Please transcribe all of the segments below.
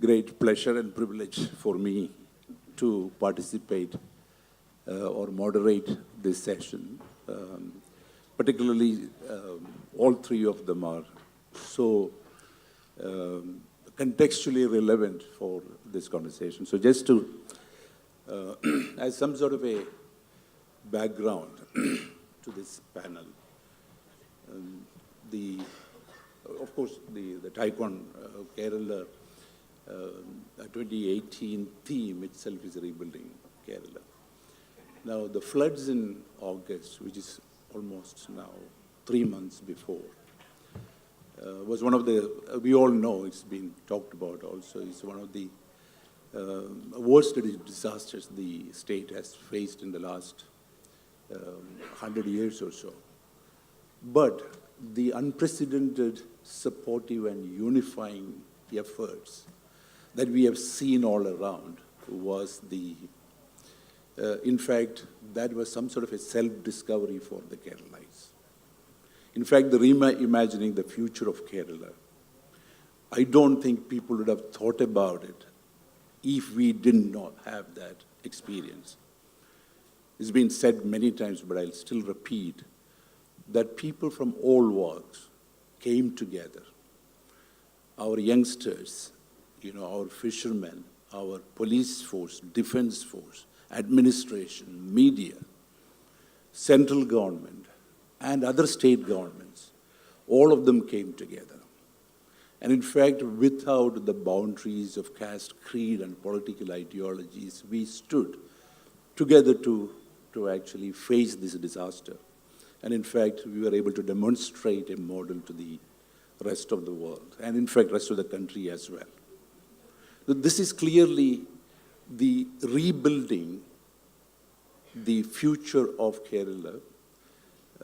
great pleasure and privilege for me to participate or moderate this session. Particularly, all three of them are so contextually relevant for this conversation. So just to, as some sort of a background to this panel, of course, the TiEcon Kerala 2018 theme itself is rebuilding Kerala. Now, the floods in August, which is almost now 3 months before, was one of the, we all know, it's been talked about also, it's one of the worst disasters the state has faced in the last 100 years or so. But the unprecedented supportive and unifying efforts that we have seen all around was the, in fact, that was some sort of a self-discovery for the Keralites. In fact, the reimagining the future of Kerala, I don't think people would have thought about it if we did not have that experience. It's been said many times, but I'll still repeat, that people from all walks came together. Our youngsters, our fishermen, our police force, defense force, administration, media, central government, and other state governments, all of them came together. And in fact, without the boundaries of caste, creed, and political ideologies, we stood together to actually face this disaster. And in fact, we were able to demonstrate a model to the rest of the world, and in fact, rest of the country as well. This is clearly the rebuilding the future of Kerala,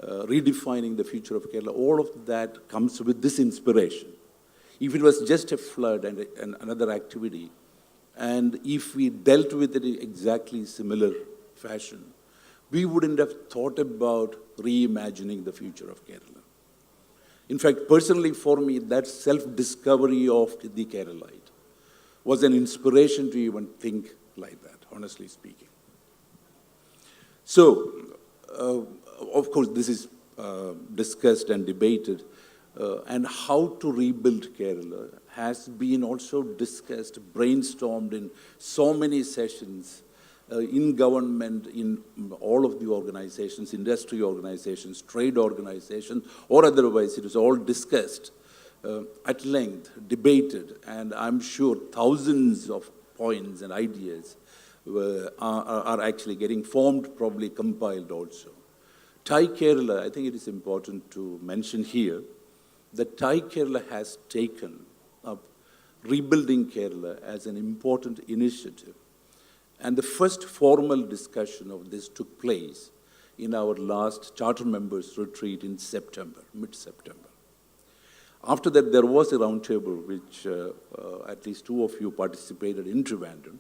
redefining the future of Kerala. All of that comes with this inspiration. If it was just a flood and another activity, and if we dealt with it in exactly similar fashion, we wouldn't have thought about reimagining the future of Kerala. In fact, personally for me, that self-discovery of the Keralite was an inspiration to even think like that, honestly speaking. So, of course, this is discussed and debated, and how to rebuild Kerala has been also discussed, brainstormed in so many sessions in government, in all of the organizations, industry organizations, trade organizations, or otherwise. It was all discussed at length, debated, and I'm sure thousands of points and ideas are actually getting formed, probably compiled also. TiEcon, I think it is important to mention here that TiEcon has taken up rebuilding Kerala as an important initiative. And the first formal discussion of this took place in our last charter members retreat in September, mid-September. After that, there was a roundtable which at least 2 of you participated in Trivandrum,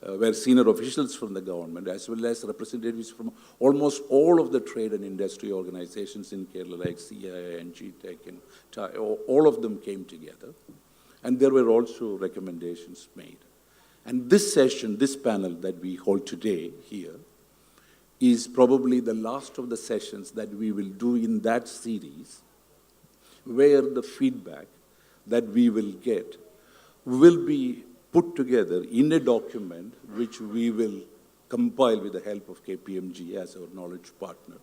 where senior officials from the government, as well as representatives from almost all of the trade and industry organizations in Kerala, like CII and GTEC and TIE, all of them came together. And there were also recommendations made. And this session, this panel that we hold today here, is probably the last of the sessions that we will do in that series, where the feedback that we will get will be put together in a document which we will compile with the help of KPMG as our knowledge partner,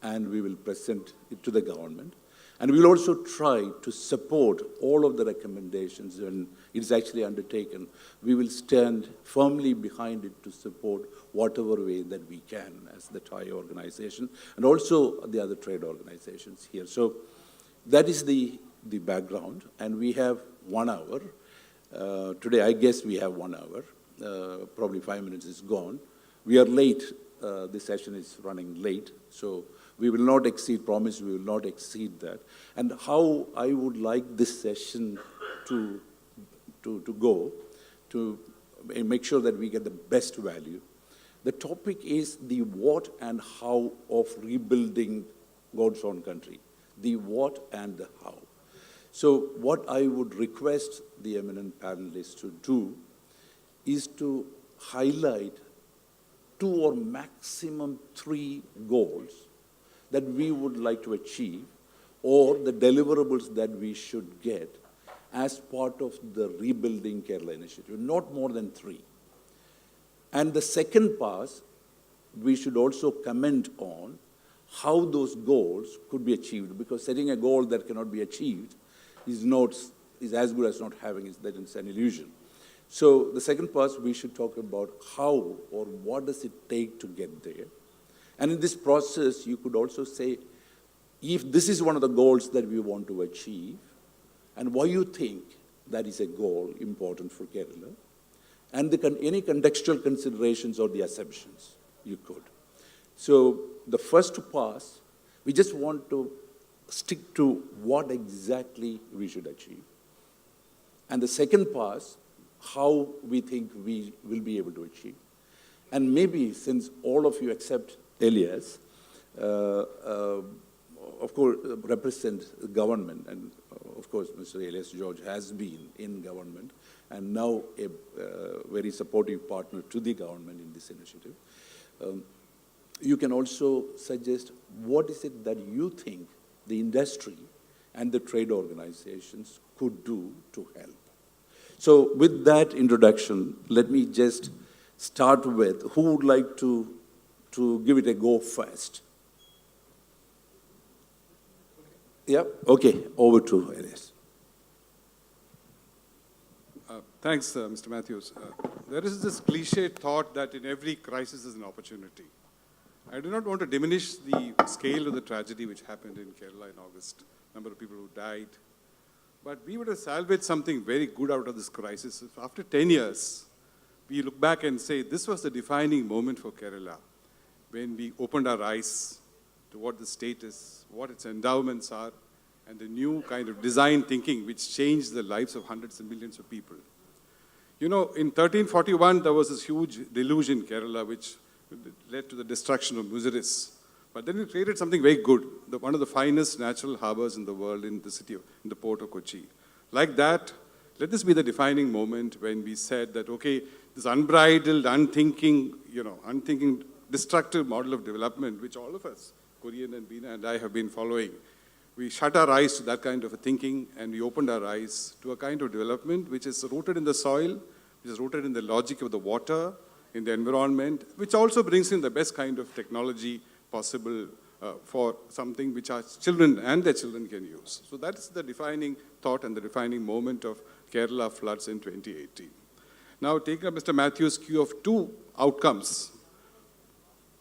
and we will present it to the government. And we will also try to support all of the recommendations, and it's actually undertaken. We will stand firmly behind it to support whatever way that we can as the TIE organization, and also the other trade organizations here. So that is the background, and we have 1 hour. Today, I guess we have 1 hour. Probably 5 minutes is gone. We are late. This session is running late, so we will not exceed, promise we will not exceed that. And how I would like this session to go, to make sure that we get the best value. The topic is the what and how of rebuilding God's own country. The what and the how. So what I would request the eminent panelists to do is to highlight 2 or maximum 3 goals that we would like to achieve, or the deliverables that we should get as part of the Rebuilding Kerala initiative, not more than 3. And the second pass, we should also comment on how those goals could be achieved, because setting a goal that cannot be achieved is as good as not having it, that is an illusion. So the second pass, we should talk about how or what does it take to get there. And in this process, you could also say, if this is one of the goals that we want to achieve, and why you think that is a goal important for Kerala, and any contextual considerations or the assumptions you could. So the first pass, we just want to stick to what exactly we should achieve. And the second pass, how we think we will be able to achieve. And maybe since all of you except Elias, of course, represent the government, and of course, Mr. Elias George has been in government and now a very supportive partner to the government in this initiative. You can also suggest what is it that you think the industry and the trade organizations could do to help. So with that introduction, let me just start with who would like to give it a go first. Yeah, okay, over to Elias. Thanks, Mr. Mathews. There is this cliche thought that in every crisis is an opportunity. I do not want to diminish the scale of the tragedy which happened in Kerala in August, number of people who died. But we would have salvaged something very good out of this crisis. If after 10 years, we look back and say, this was the defining moment for Kerala, when we opened our eyes to what the state is, what its endowments are, and the new kind of design thinking which changed the lives of hundreds of millions of people. You know, in 1341, there was this huge deluge in Kerala which led to the destruction of Muziris. But then we created something very good, one of the finest natural harbors in the world in the port of Cochin. Like that, let this be the defining moment when we said that, okay, this unbridled, unthinking, destructive model of development, which all of us, Kurian and Beena and I have been following, we shut our eyes to that kind of a thinking, and we opened our eyes to a kind of development which is rooted in the soil, which is rooted in the logic of the water, in the environment, which also brings in the best kind of technology possible for something which our children and their children can use. So that is the defining thought and the defining moment of Kerala floods in 2018. Now, taking up Mr. Mathews' cue of 2 outcomes,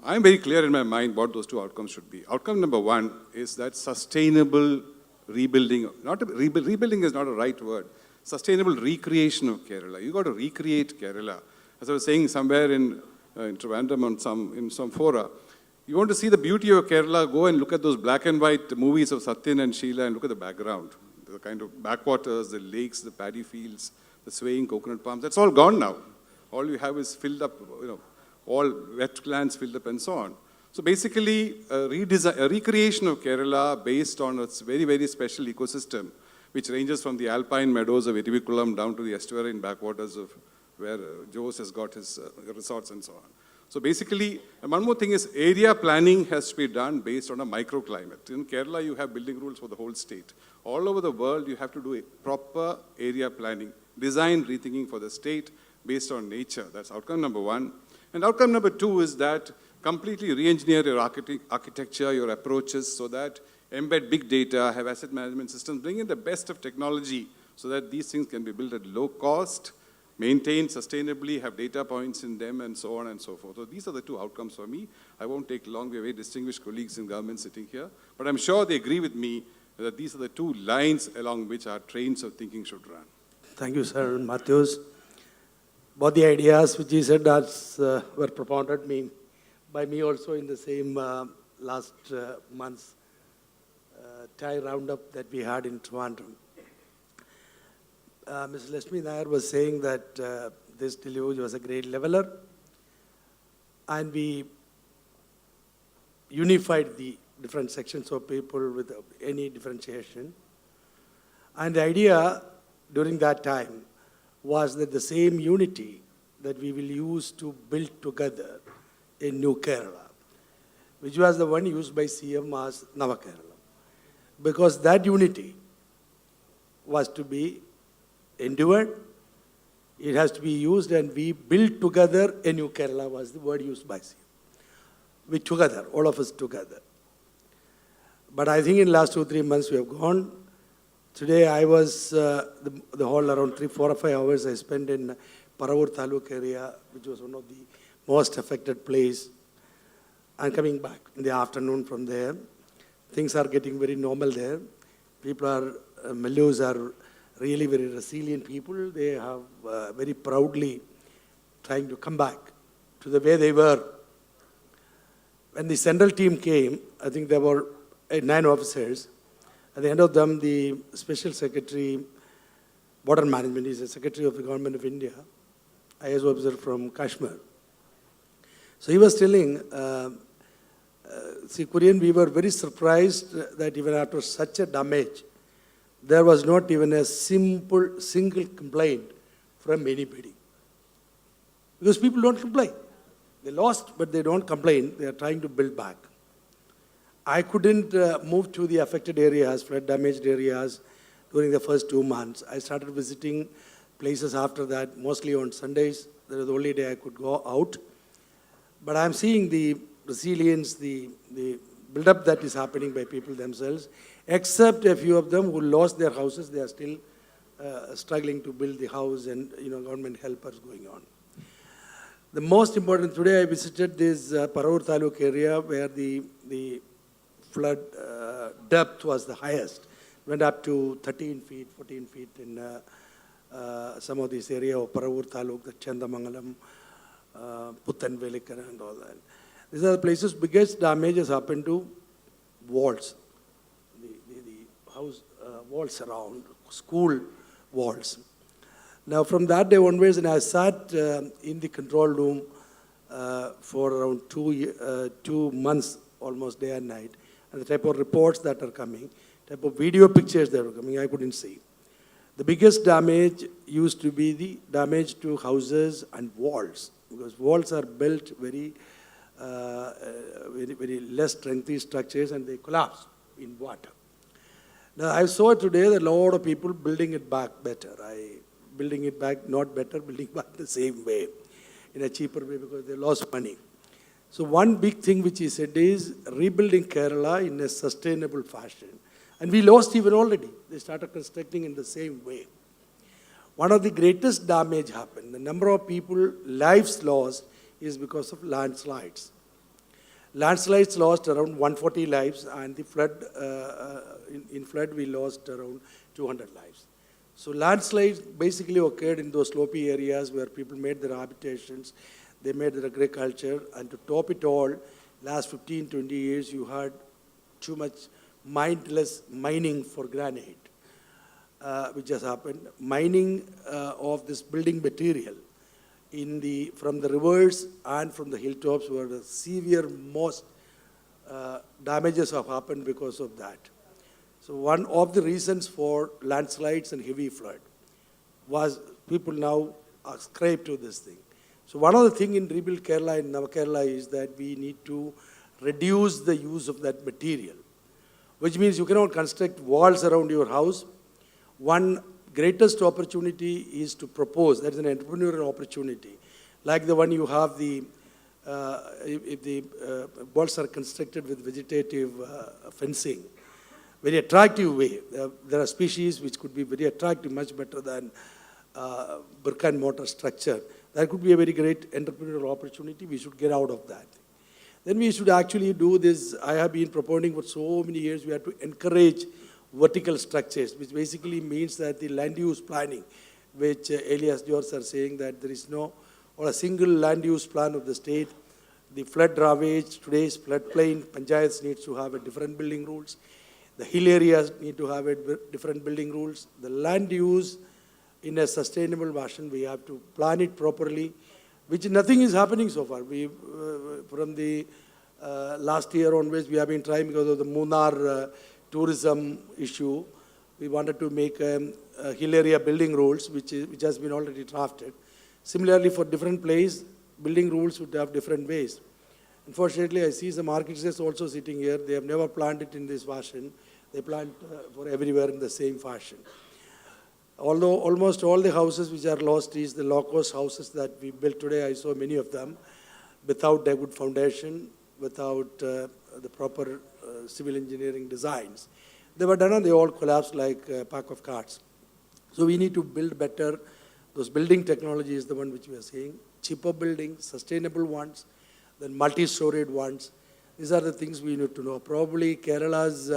I'm very clear in my mind what those 2 outcomes should be. Outcome number 1 is that sustainable rebuilding, rebuilding is not a right word, sustainable recreation of Kerala. You got to recreate Kerala. As I was saying somewhere in Trivandrum in some fora, you want to see the beauty of Kerala, go and look at those black and white movies of Satyan and Sheila and look at the background. The kind of backwaters, the lakes, the paddy fields, the swaying coconut palms, that's all gone now. All you have is filled up, all wetlands filled up and so on. So basically, a recreation of Kerala based on its very, very special ecosystem, which ranges from the alpine meadows of Irivikulam down to the estuarine backwaters of where Jose has got his resorts and so on. So basically, one more thing is area planning has to be done based on a microclimate. In Kerala, you have building rules for the whole state. All over the world, you have to do a proper area planning, design rethinking for the state based on nature. That's outcome number 1. And outcome number 2 is that completely re-engineer your architecture, your approaches, so that embed big data, have asset management systems, bring in the best of technology so that these things can be built at low cost, maintained sustainably, have data points in them, and so on and so forth. So these are the 2 outcomes for me. I won't take long. We have very distinguished colleagues in government sitting here. But I'm sure they agree with me that these are the 2 lines along which our trains of thinking should run. Thank you, Sir Mathews. Both the ideas which he said were propounded by me also in the same last month's TiE roundup that we had in Trivandrum. Ms. Lakshmi Nair was saying that this deluge was a great leveler, and we unified the different sections of people with any differentiation. And the idea during that time was that the same unity that we will use to build together a new Kerala, which was the one used by CM as Nava Kerala. Because that unity was to be endured, it has to be used, and we build together a new Kerala was the word used by CM. We together, all of us together. But I think in the last 2-3 months we have gone. Today I was, the whole around 4 or 5 hours I spent in Paravur Taluk area, which was one of the most affected place. I'm coming back in the afternoon from there. Things are getting very normal there. People are, Mathews are really very resilient people. They have very proudly trying to come back to the way they were. When the central team came, I think there were 9 officers. At the end of them, the Special Secretary, Border Management, is the Secretary of the Government of India, IS officer from Kashmir. So he was telling, see, Kurian, we were very surprised that even after such a damage, there was not even a single complaint from anybody. Because people don't complain. They lost, but they don't complain. They are trying to build back. I couldn't move to the affected areas, flood-damaged areas, during the first 2 months. I started visiting places after that, mostly on Sundays. That was the only day I could go out. But I'm seeing the resilience, the build-up that is happening by people themselves, except a few of them who lost their houses. They are still struggling to build the house, and government helpers going on. The most important, today I visited this Paravur Taluk area where the flood depth was the highest. Went up to 13 feet, 14 feet in some of this area of Paravur Taluk, the Chandamangalam, Puttan Velikara and all that. These are the places biggest damage has happened to walls, the house walls around, school walls. Now from that day onwards, and I sat in the control room for around 2 months, almost day and night, and the type of reports that are coming, type of video pictures that are coming, I couldn't see. The biggest damage used to be the damage to houses and walls, because walls are built very less strengthy structures, and they collapse in water. Now I saw today that a lot of people building it back better. Building it back not better, building back the same way, in a cheaper way, because they lost money. So one big thing which he said is rebuilding Kerala in a sustainable fashion. And we lost even already. They started constructing in the same way. One of the greatest damage happened. The number of people, lives lost, is because of landslides. Landslides lost around 140 lives, and the flood, in flood we lost around 200 lives. So landslides basically occurred in those slopey areas where people made their habitations, they made their agriculture, and to top it all, last 15, 20 years, you had too much mindless mining for granite, which has happened. Mining of this building material from the rivers and from the hilltops were the severe most damages have happened because of that. So one of the reasons for landslides and heavy flood was people now ascribe to this thing. So one of the things in Rebuild Kerala and Nava Kerala is that we need to reduce the use of that material, which means you cannot construct walls around your house. One greatest opportunity is to propose, that is an entrepreneurial opportunity, like the one you have if the walls are constructed with vegetative fencing. Very attractive way. There are species which could be very attractive, much better than brick and mortar structure. That could be a very great entrepreneurial opportunity. We should get out of that. Then we should actually do this. I have been propounding for so many years. We have to encourage vertical structures, which basically means that the land use planning, which Elias George are saying that there is no or a single land use plan of the state. The flood ravage, today's floodplain, panchayats needs to have a different building rules. The hill areas need to have a different building rules. The land use in a sustainable fashion, we have to plan it properly, which nothing is happening so far. We, from the last year onwards, we have been trying because of the Munnar tourism issue. We wanted to make hill area building rules, which has been already drafted. Similarly, for different places, building rules would have different ways. Unfortunately, I see some architects also sitting here. They have never planned it in this fashion. They planned for everywhere in the same fashion. Although almost all the houses which are lost is the low-cost houses that we built today, I saw many of them, without a good foundation, without the proper civil engineering designs. They were done and they all collapsed like a pack of cards. So we need to build better. Those building technology is the one which we are seeing. Cheaper buildings, sustainable ones, then multi-storied ones. These are the things we need to know. Probably Kerala's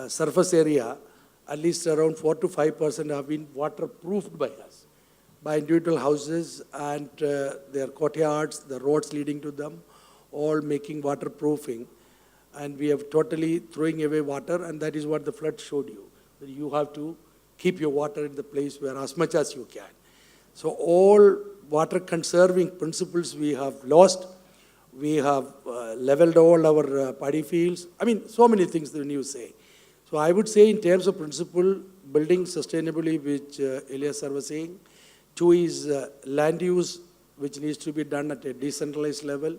surface area, at least around 4 to 5% have been waterproofed by us, by individual houses and their courtyards, the roads leading to them, all making waterproofing. And we have totally throwing away water, and that is what the flood showed you. That you have to keep your water in the place where as much as you can. So all water conserving principles we have lost. We have leveled all our paddy fields. I mean, so many things when you say. So I would say in terms of principle, building sustainably, which Elias sir was saying. 2 is land use, which needs to be done at a decentralized level.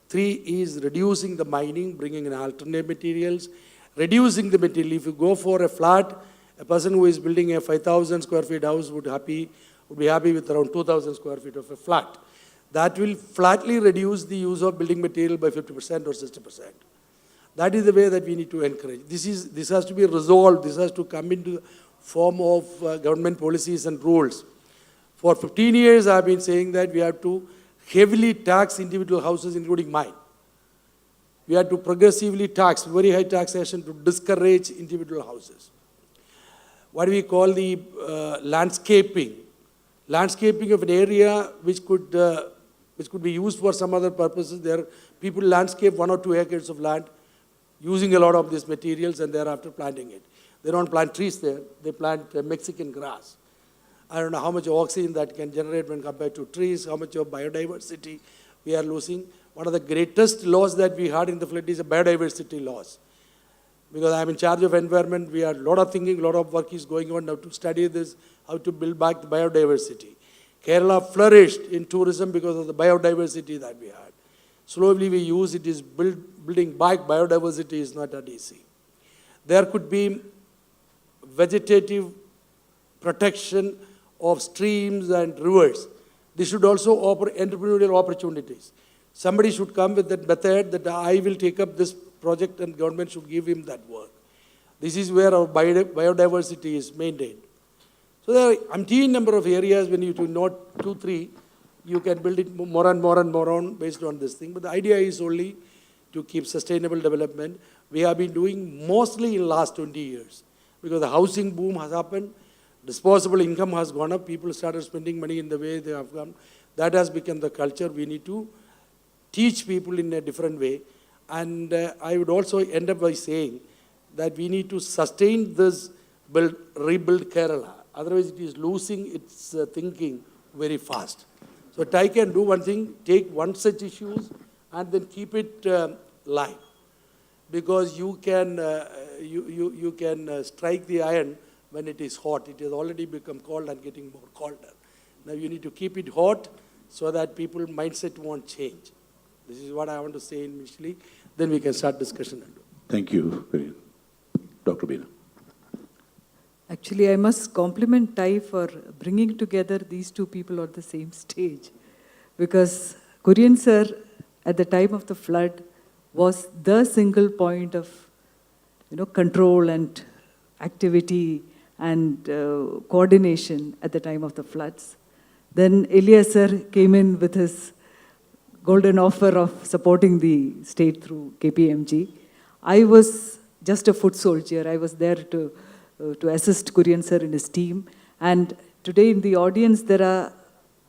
3 is reducing the mining, bringing in alternate materials, reducing the material. If you go for a flat, a person who is building a 5,000 square feet house would be happy with around 2,000 square feet of a flat. That will flatly reduce the use of building material by 50% or 60%. That is the way that we need to encourage. This has to be resolved. This has to come into the form of government policies and rules. For 15 years, I have been saying that we have to heavily tax individual houses, including mine. We have to progressively tax, very high taxation to discourage individual houses. What do we call the landscaping? Landscaping of an area which could be used for some other purposes. There, people landscape 1 or 2 acres of land using a lot of these materials and thereafter planting it. They don't plant trees there, they plant Mexican grass. I don't know how much oxygen that can generate when compared to trees, how much of biodiversity we are losing. One of the greatest loss that we had in the flood is a biodiversity loss. Because I'm in charge of environment, we have a lot of thinking, a lot of work is going on now to study this, how to build back the biodiversity. Kerala flourished in tourism because of the biodiversity that we had. Slowly we use it is building back biodiversity is not that easy. There could be vegetative protection of streams and rivers. This should also offer entrepreneurial opportunities. Somebody should come with that method that I will take up this project and government should give him that work. This is where our biodiversity is maintained. So there are umpteen number of areas when you do note 2, 3, you can build it more and more and more on based on this thing. But the idea is only to keep sustainable development. We have been doing mostly in the last 20 years because the housing boom has happened. Disposable income has gone up. People started spending money in the way they have gone. That has become the culture. We need to teach people in a different way. And I would also end up by saying that we need to sustain this rebuild Kerala. Otherwise, it is losing its thinking very fast. So TiEcon can do one thing, take one such issues and then keep it live. Because you can strike the iron when it is hot. It has already become cold and getting more colder. Now you need to keep it hot so that people's mindset won't change. This is what I want to say initially. Then we can start discussion. Thank you, Kurian. Dr. Beena. Actually, I must compliment Ty for bringing together these two people on the same stage. Because Kurian sir, at the time of the flood, was the single point of control and activity and coordination at the time of the floods. Then Elias sir came in with his golden offer of supporting the state through KPMG. I was just a foot soldier. I was there to assist Kurian sir in his team. And today in the audience, there are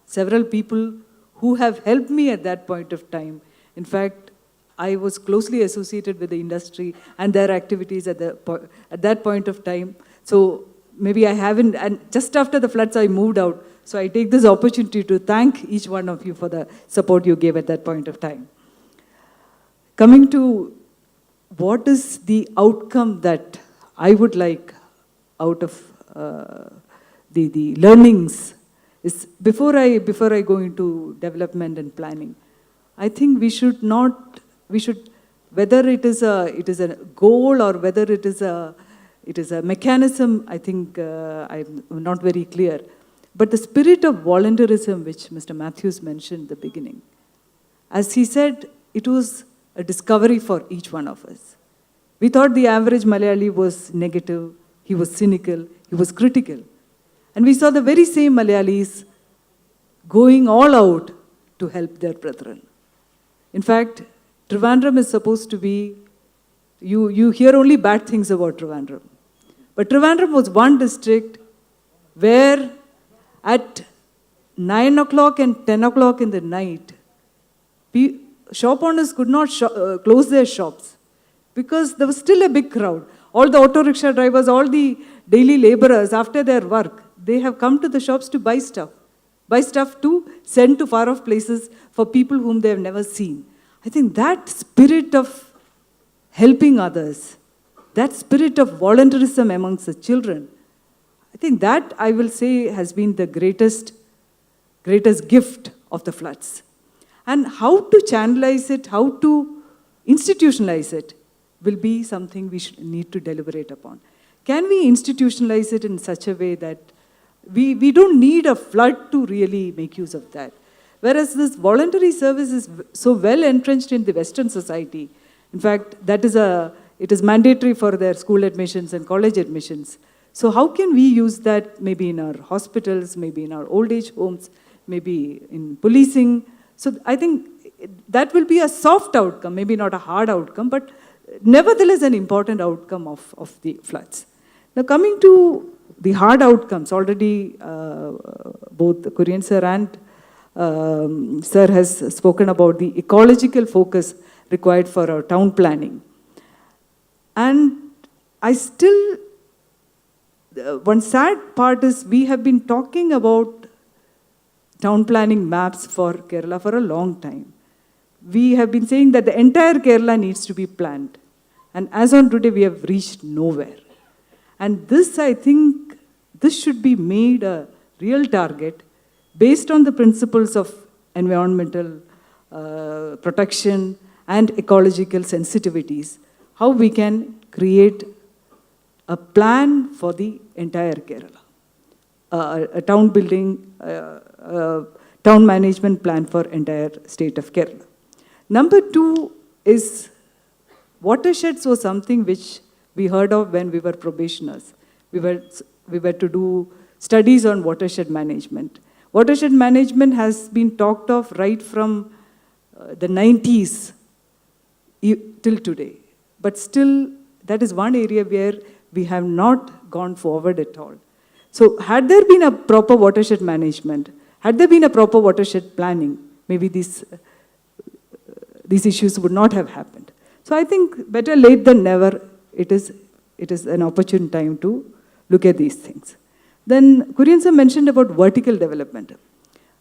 several people who have helped me at that point of time. In fact, I was closely associated with the industry and their activities at that point of time. So maybe I haven't, and just after the floods, I moved out. So I take this opportunity to thank each one of you for the support you gave at that point of time. Coming to what is the outcome that I would like out of the learnings is, before I go into development and planning, I think we should, whether it is a goal or whether it is a mechanism, I think I'm not very clear. But the spirit of volunteerism, which Mr. Mathews mentioned at the beginning, as he said, it was a discovery for each one of us. We thought the average Malayali was negative, he was cynical, he was critical. And we saw the very same Malayalis going all out to help their brethren. In fact, Trivandrum is supposed to be, you hear only bad things about Trivandrum. But Trivandrum was one district where at 9 o'clock and 10 o'clock in the night, shop owners could not close their shops because there was still a big crowd. All the auto rickshaw drivers, all the daily laborers, after their work, they have come to the shops to buy stuff to send to far-off places for people whom they have never seen. I think that spirit of helping others, that spirit of volunteerism amongst the children, I think that, I will say, has been the greatest gift of the floods. And how to channelize it, how to institutionalize it, will be something we need to deliberate upon. Can we institutionalize it in such a way that we don't need a flood to really make use of that? Whereas this voluntary service is so well entrenched in the Western society. In fact, it is mandatory for their school admissions and college admissions. So how can we use that maybe in our hospitals, maybe in our old age homes, maybe in policing? So I think that will be a soft outcome, maybe not a hard outcome, but nevertheless an important outcome of the floods. Now coming to the hard outcomes, already both Kurian sir and sir has spoken about the ecological focus required for our town planning. And I still, one sad part is we have been talking about town planning maps for Kerala for a long time. We have been saying that the entire Kerala needs to be planned. And as on today, we have reached nowhere. And this, I think, this should be made a real target based on the principles of environmental protection and ecological sensitivities, how we can create a plan for the entire Kerala, a town building, town management plan for entire state of Kerala. Number two is watersheds was something which we heard of when we were probationers. We were to do studies on watershed management. Watershed management has been talked of right from the 90s till today. But still, that is one area where we have not gone forward at all. So had there been a proper watershed management, had there been a proper watershed planning, maybe these issues would not have happened. So I think better late than never, it is an opportune time to look at these things. Then Kurian sir mentioned about vertical development.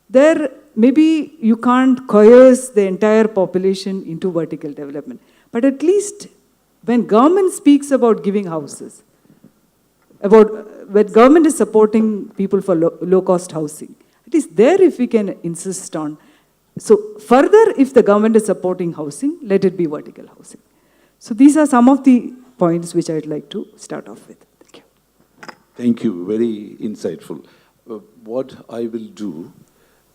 There, maybe you can't coerce the entire population into vertical development. But at least when government speaks about giving houses, when government is supporting people for low-cost housing, at least there if we can insist on. So further, if the government is supporting housing, let it be vertical housing. So these are some of the points which I'd like to start off with. Thank you. Thank you. Very insightful. What I will do,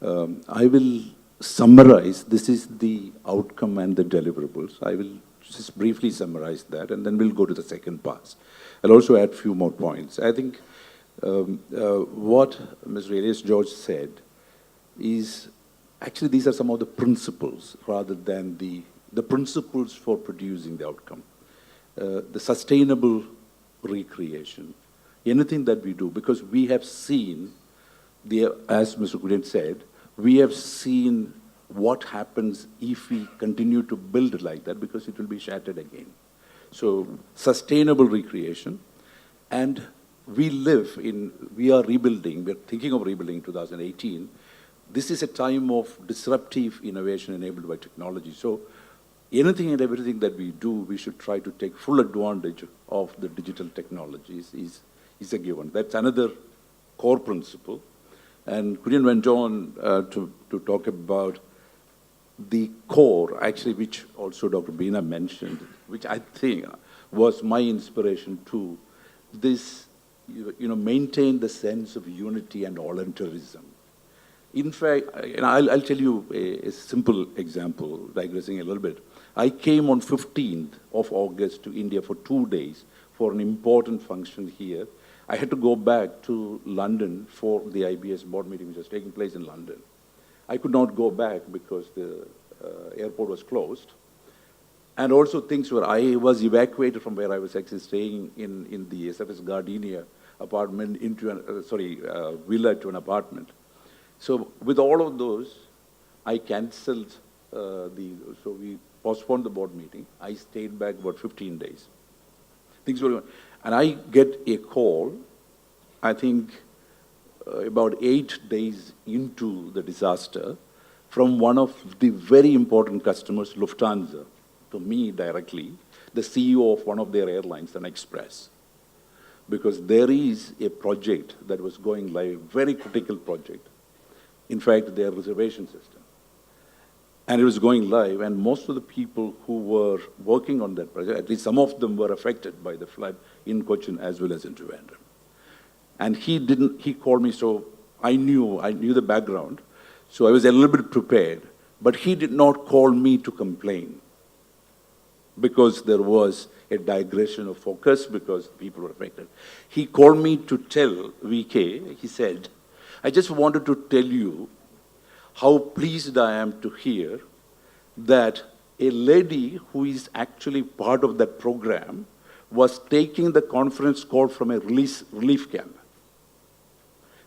I will summarize. This is the outcome and the deliverables. I will just briefly summarize that, and then we'll go to the second pass. I'll also add a few more points. I think what Mr. Elias George said is, actually these are some of the principles rather than the principles for producing the outcome. The sustainable recreation, anything that we do, because we have seen, as Mr. Kurian said, we have seen what happens if we continue to build like that, because it will be shattered again. So sustainable recreation, and we are rebuilding, we're thinking of rebuilding in 2018. This is a time of disruptive innovation enabled by technology. So anything and everything that we do, we should try to take full advantage of the digital technologies, is is a given. That's another core principle. And Kurian went on to talk about the core, actually, which also Dr. Beena mentioned, which I think was my inspiration too. This, maintain the sense of unity and voluntarism. In fact, I'll tell you a simple example, digressing a little bit. I came on 15th of August to India for 2 days for an important function here. I had to go back to London for the IBS board meeting, which was taking place in London. I could not go back because the airport was closed. And also I was evacuated from where I was actually staying in the SFS Gardenia apartment into villa to an apartment. So with all of those, I cancelled so we postponed the board meeting. I stayed back about 15 days. Things were, and I get a call, I think about 8 days into the disaster, from one of the very important customers, Lufthansa, to me directly, the CEO of one of their airlines, an Express. Because there is a project that was going live, very critical project. In fact, their reservation system. And it was going live, and most of the people who were working on that project, at least some of them were affected by the flood in Cochin as well as in Trivandrum. And he called me, so I knew the background, so I was a little bit prepared, but he did not call me to complain because there was a digression of focus because people were affected. He called me to tell VK, he said, I just wanted to tell you how pleased I am to hear that a lady who is actually part of that program was taking the conference call from a relief camp.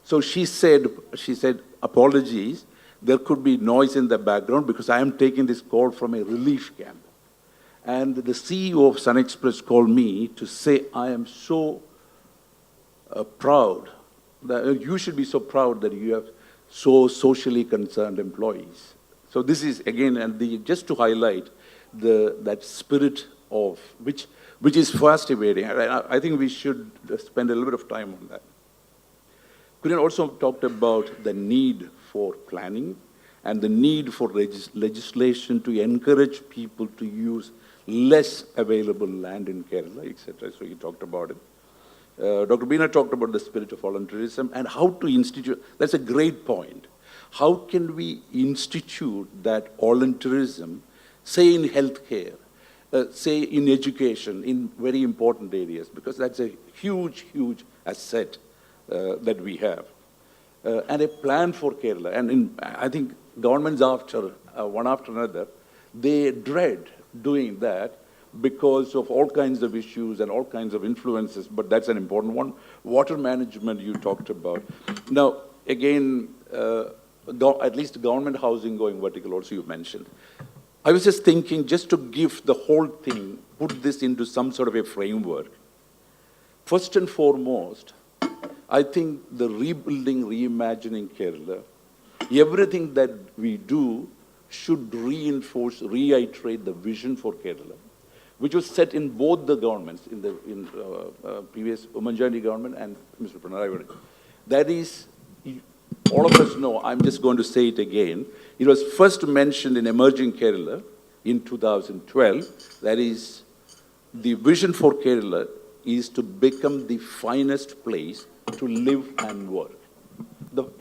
So she said, apologies, there could be noise in the background because I am taking this call from a relief camp. And the CEO of Sun Express called me to say, I am so proud, that you should be so proud that you have so socially concerned employees. So this is, again, and just to highlight that spirit of, which is fast evading. I think we should spend a little bit of time on that. Kurian also talked about the need for planning and the need for legislation to encourage people to use less available land in Kerala, etc. So he talked about it. Dr. Beena talked about the spirit of voluntarism and how to institute. That's a great point. How can we institute that voluntarism, say in healthcare, say in education, in very important areas, because that's a huge, huge asset that we have. And a plan for Kerala. And I think governments one after another, they dread doing that because of all kinds of issues and all kinds of influences, but that's an important one. Water management you talked about. Now, again, at least government housing going vertical also you mentioned. I was just thinking, just to give the whole thing, put this into some sort of a framework. First and foremost, I think the rebuilding, reimagining Kerala, everything that we do should reinforce, reiterate the vision for Kerala, which was set in both the governments, in the previous Umanjani government and Mr. Pinarayi. That is, all of us know, I'm just going to say it again, it was first mentioned in Emerging Kerala in 2012, that is, the vision for Kerala is to become the finest place to live and work.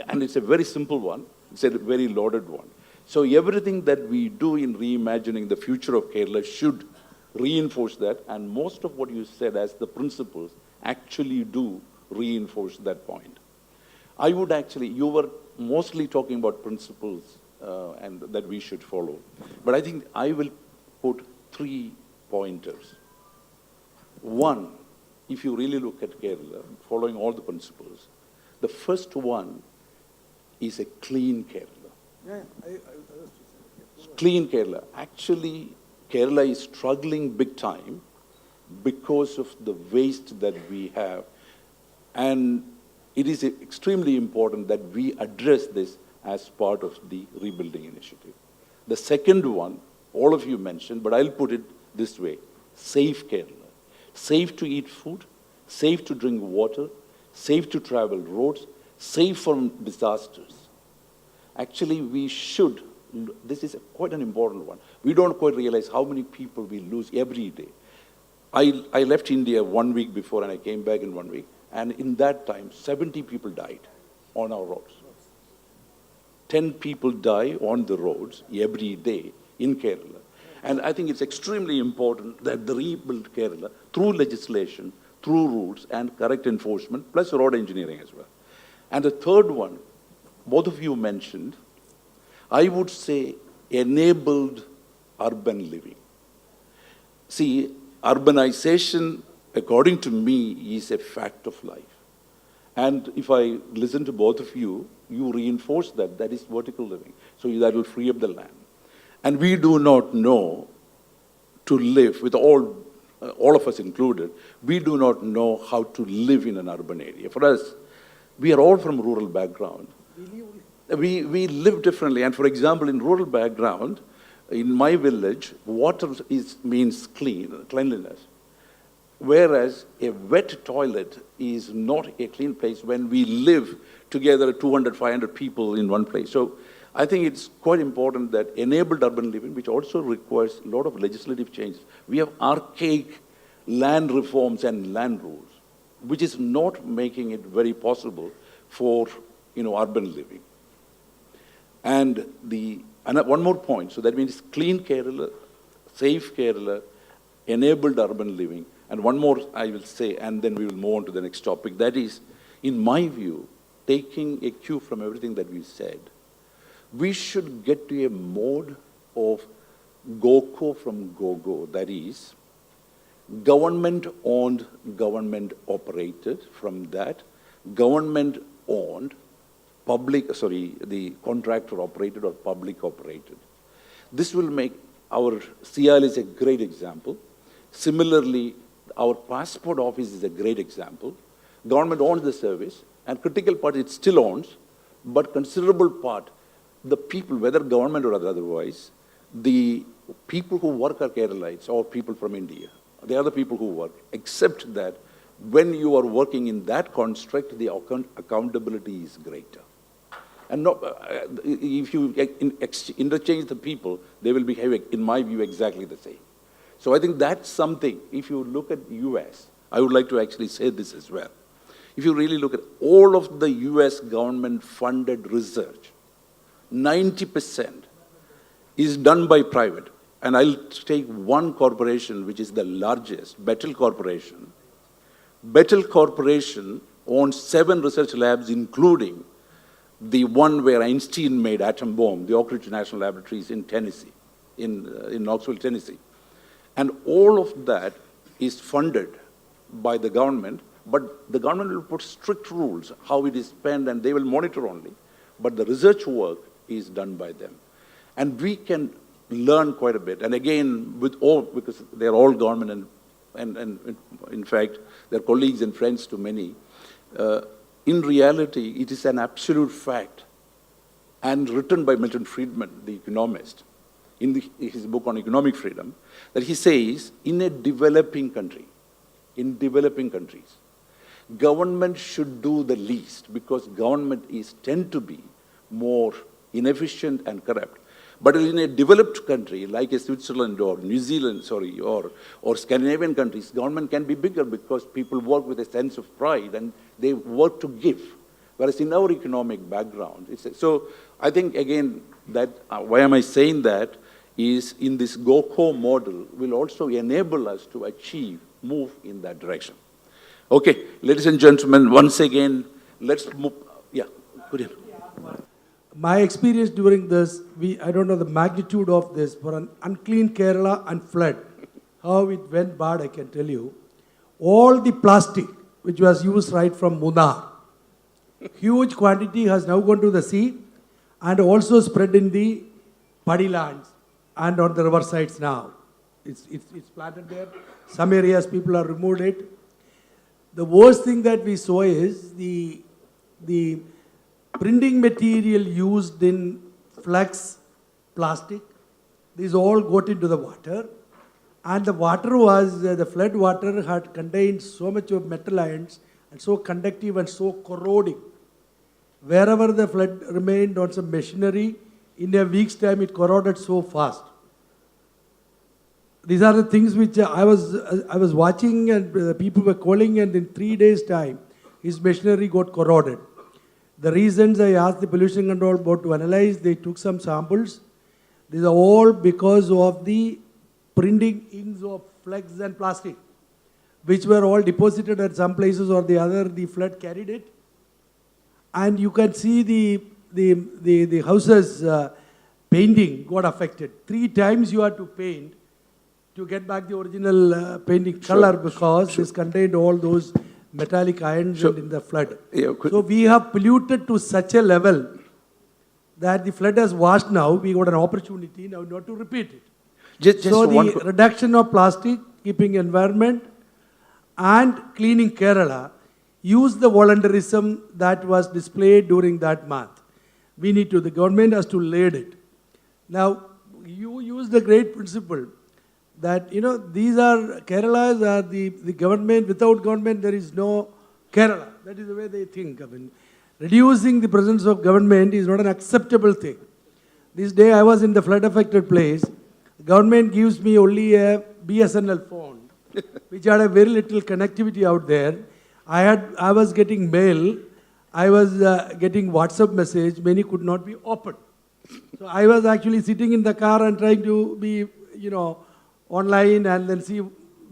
And it's a very simple one, it's a very loaded one. So everything that we do in reimagining the future of Kerala should reinforce that, and most of what you said as the principles actually do reinforce that point. I would actually, you were mostly talking about principles and that we should follow, but I think I will put 3 pointers. One, if you really look at Kerala, following all the principles, the first one is a clean Kerala. Clean Kerala. Actually, Kerala is struggling big time because of the waste that we have. And it is extremely important that we address this as part of the rebuilding initiative. The second one, all of you mentioned, but I'll put it this way, safe Kerala. Safe to eat food, safe to drink water, safe to travel roads, safe from disasters. Actually, we should, this is quite an important one. We don't quite realize how many people we lose every day. I left India 1 week before and I came back in 1 week. And in that time, 70 people died on our roads. 10 people die on the roads every day in Kerala. And I think it's extremely important that the rebuild Kerala through legislation, through rules and correct enforcement, plus road engineering as well. And the third one, both of you mentioned, I would say enabled urban living. See, urbanization, according to me, is a fact of life. And if I listen to both of you, you reinforce that. That is vertical living. So that will free up the land. And we do not know to live, with all of us included, we do not know how to live in an urban area. For us, we are all from rural background. We live differently. And for example, in rural background, in my village, water means cleanliness. Whereas a wet toilet is not a clean place when we live together, 200, 500 people in one place. So I think it's quite important that enabled urban living, which also requires a lot of legislative changes. We have archaic land reforms and land rules, which is not making it very possible for urban living. And one more point, so that means clean Kerala, safe Kerala, enabled urban living. And one more I will say, and then we will move on to the next topic. That is, in my view, taking a cue from everything that we said, we should get to a mode of GoCo from GoGo. That is, government-owned, government-operated. From that, government-owned, the contractor-operated or public-operated. This will make our CIL is a great example. Similarly, our passport office is a great example. Government owns the service, and critical part it still owns, but considerable part, the people, whether government or otherwise, the people who work are Keralites or people from India. They are the people who work, except that when you are working in that construct, the accountability is greater. And if you interchange the people, they will behave, in my view, exactly the same. So I think that's something, if you look at US, I would like to actually say this as well. If you really look at all of the US government-funded research, 90% is done by private. And I'll take one corporation, which is the largest, Betel Corporation. Betel Corporation owns 7 research labs, including the one where Einstein made atom bomb, the Oak Ridge National Laboratories in Tennessee, in Knoxville, Tennessee. And all of that is funded by the government, but the government will put strict rules how it is spent, and they will monitor only. But the research work is done by them. And we can learn quite a bit. And again, because they're all government and in fact, they're colleagues and friends to many. In reality, it is an absolute fact, and written by Milton Friedman, the economist, in his book on economic freedom, that he says, in developing countries, government should do the least, because government tend to be more inefficient and corrupt. But in a developed country like Switzerland or New Zealand, or Scandinavian countries, government can be bigger because people work with a sense of pride and they work to give. Whereas in our economic background, so I think again that why am I saying that is in this GoCo model will also enable us to move in that direction. Okay, ladies and gentlemen, once again, let's move. Yeah, Kurian. My experience during this, I don't know the magnitude of this, for an unclean Kerala and flood, how it went bad, I can tell you. All the plastic which was used right from Munnar, huge quantity has now gone to the sea and also spread in the paddy lands and on the river sides now. It's planted there. Some areas people have removed it. The worst thing that we saw is the printing material used in flex plastic. These all got into the water, And the water was, the flood water had contained so much of metal ions and so conductive and so corroding. Wherever the flood remained on some machinery, in a week's time it corroded so fast. These are the things which I was watching, and people were calling, and in 3 days' time, his machinery got corroded. The reasons I asked the pollution control board to analyze, they took some samples. These are all because of the printing inks of flags and plastic, which were all deposited at some places or the other. The flood carried it. And you can see the houses painting got affected. 3 times you had to paint to get back the original painting color, because this contained all those metallic ions in the flood. Yeah, so we have polluted to such a level that the flood has washed now. We got an opportunity now not to repeat it. Just so one the reduction of plastic, keeping environment, and cleaning Kerala, use the voluntarism that was displayed during that month. We need to, the government has to lead it. Now, you use the great principle that, these are, Kerala's are the government. Without government, there is no Kerala. That is the way they think. I mean, reducing the presence of government is not an acceptable thing. This day I was in the flood-affected place. Government gives me only a BSNL phone, which had a very little connectivity out there. I was getting mail. I was getting WhatsApp message. Many could not be opened. So I was actually sitting in the car and trying to be, online, and then see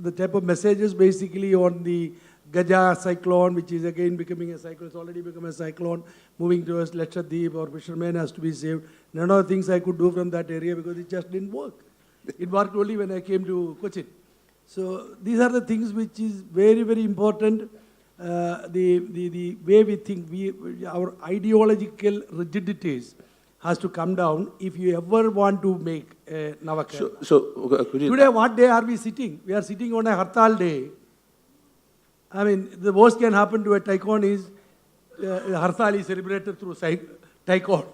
the type of messages basically on the Gaja cyclone, which is again becoming a cyclone. It's already become a cyclone, moving towards Retd, or fishermen has to be saved. None of the things I could do from that area because it just didn't work. It worked only when I came to Cochin. So these are the things which is very, very important. The way we think, our ideological rigidities has to come down if you ever want to make a Navakerala. Today, what day are we sitting? We are sitting on a Hartal day. I mean, the worst can happen to a TiEcon is Hartal is celebrated through TiEcon.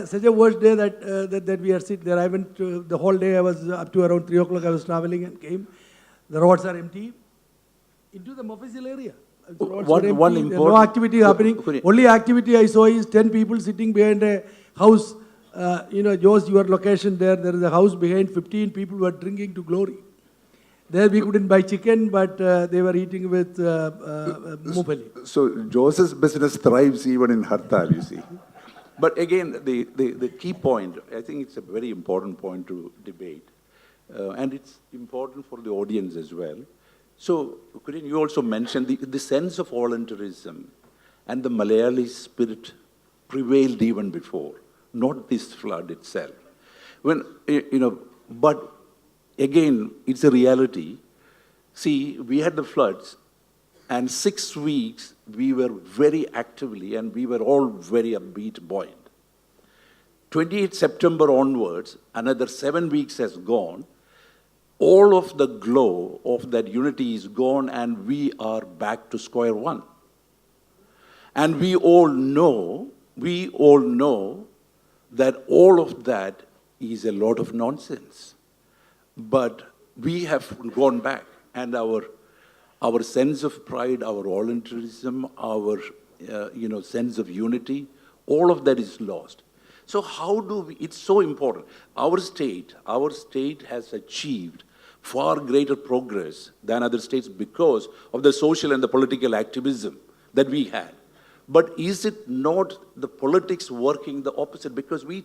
Such a worst day that we are sitting there. I went the whole day. I was up to around 3 o'clock. I was traveling and came. The roads are empty. Into the official area. No activity happening. Only activity I saw is 10 people sitting behind a house. Joe's your location there. There is a house behind. 15 people were drinking to glory. There we couldn't buy chicken, but they were eating with mufali. So Jose's business thrives even in Hartal, you see. But again, the key point, I think it's a very important point to debate. And it's important for the audience as well. So, Kurian, you also mentioned the sense of voluntarism and the Malayali spirit prevailed even before, not this flood itself. But again, it's a reality. See, we had the floods, and 6 weeks we were very actively, and we were all very upbeat, buoyant. 28th September onwards, another 7 weeks has gone. All of the glow of that unity is gone, and we are back to square one. And we all know that all of that is a lot of nonsense. But we have gone back, and our sense of pride, our voluntarism, our sense of unity, all of that is lost. So how do we, it's so important. Our state has achieved far greater progress than other states because of the social and the political activism that we had. But is it not the politics working the opposite? Because we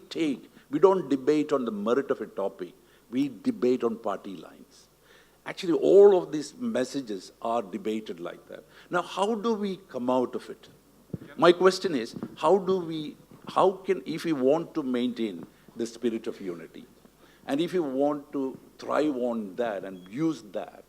don't debate on the merit of a topic, we debate on party lines. Actually, all of these messages are debated like that. Now, how do we come out of it? My question is, if we want to maintain the spirit of unity, and if you want to thrive on that and use that,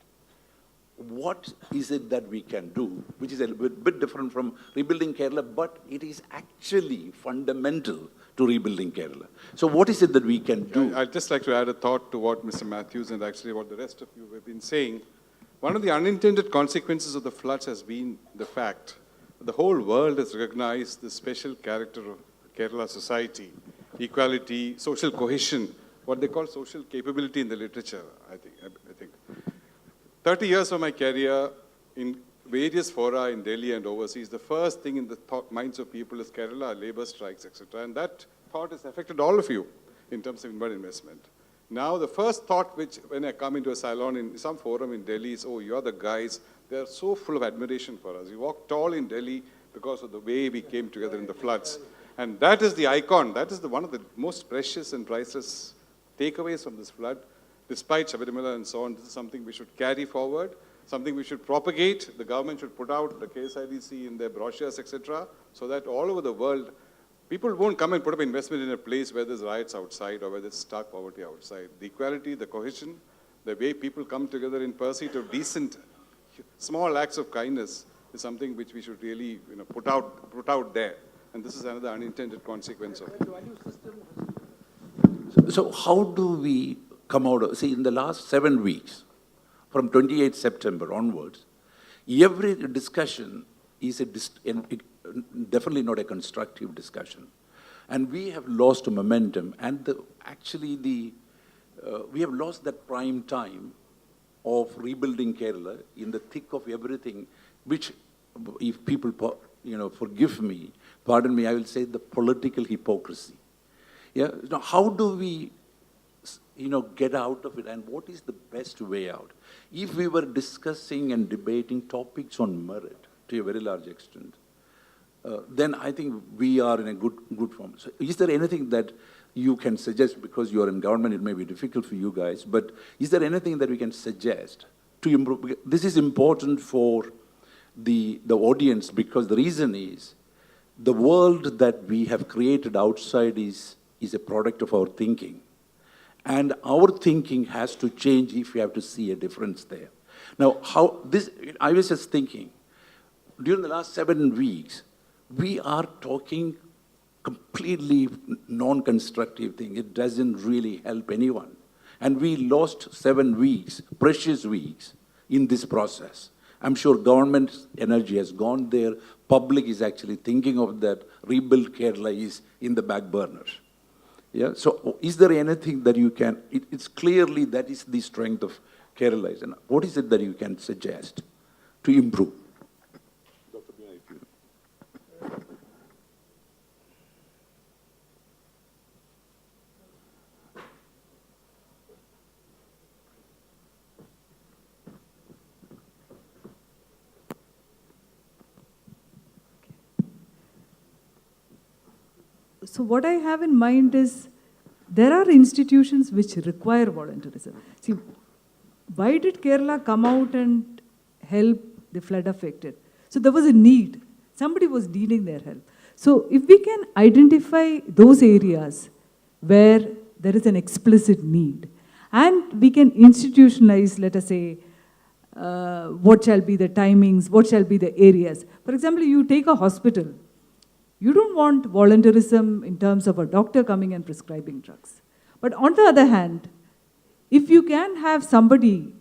what is it that we can do, which is a bit different from rebuilding Kerala, but it is actually fundamental to rebuilding Kerala. So what is it that we can do? I'd just like to add a thought to what Mr. Mathews and actually what the rest of you have been saying. One of the unintended consequences of the floods has been the fact that the whole world has recognized the special character of Kerala society, equality, social cohesion, what they call social capability in the literature, I think. 30 years of my career in various fora in Delhi and overseas, the first thing in the minds of people is Kerala, labor strikes, etc. And that thought has affected all of you in terms of inward investment. Now, the first thought which, when I come into a salon in some forum in Delhi is, oh, you're the guys. They're so full of admiration for us. We walk tall in Delhi because of the way we came together in the floods. And that is the icon. That is one of the most precious and priceless takeaways from this flood. Despite Sabarimala and so on, this is something we should carry forward, something we should propagate. The government should put out the KSIDC in their brochures, etc., so that all over the world, people won't come and put up investment in a place where there's riots outside or where there's stark poverty outside. The equality, the cohesion, the way people come together in pursuit of decent, small acts of kindness is something which we should really put out there. And this is another unintended consequence of it. So how do we come out of, see, in the last 7 weeks, from 28 September onwards, every discussion is definitely not a constructive discussion. And we have lost momentum, and we have lost that prime time of rebuilding Kerala in the thick of everything, which, if people, forgive me, pardon me, I will say the political hypocrisy. Yeah. Now, how do we, get out of it, and what is the best way out? If we were discussing and debating topics on merit to a very large extent, then I think we are in a good form. So is there anything that you can suggest, because you are in government, it may be difficult for you guys, but is there anything that we can suggest to improve? This is important for the audience, because the reason is the world that we have created outside is a product of our thinking. And our thinking has to change if we have to see a difference there. Now, I was just thinking, during the last 7 weeks, we are talking completely non-constructive thing. It doesn't really help anyone. And we lost 7 weeks, precious weeks, in this process. I'm sure government energy has gone there. Public is actually thinking of that. Rebuild Kerala is in the back burner. Yeah. So is there anything that you can, it's clearly that is the strength of Kerala. And what is it that you can suggest to improve? Dr. Beena, if you... So what I have in mind is, there are institutions which require volunteerism. See, why did Kerala come out and help the flood affected? So there was a need. Somebody was needing their help. So if we can identify those areas where there is an explicit need, and we can institutionalize, let us say, what shall be the timings, what shall be the areas. For example, you take a hospital. You don't want volunteerism in terms of a doctor coming and prescribing drugs. But on the other hand, if you can have somebody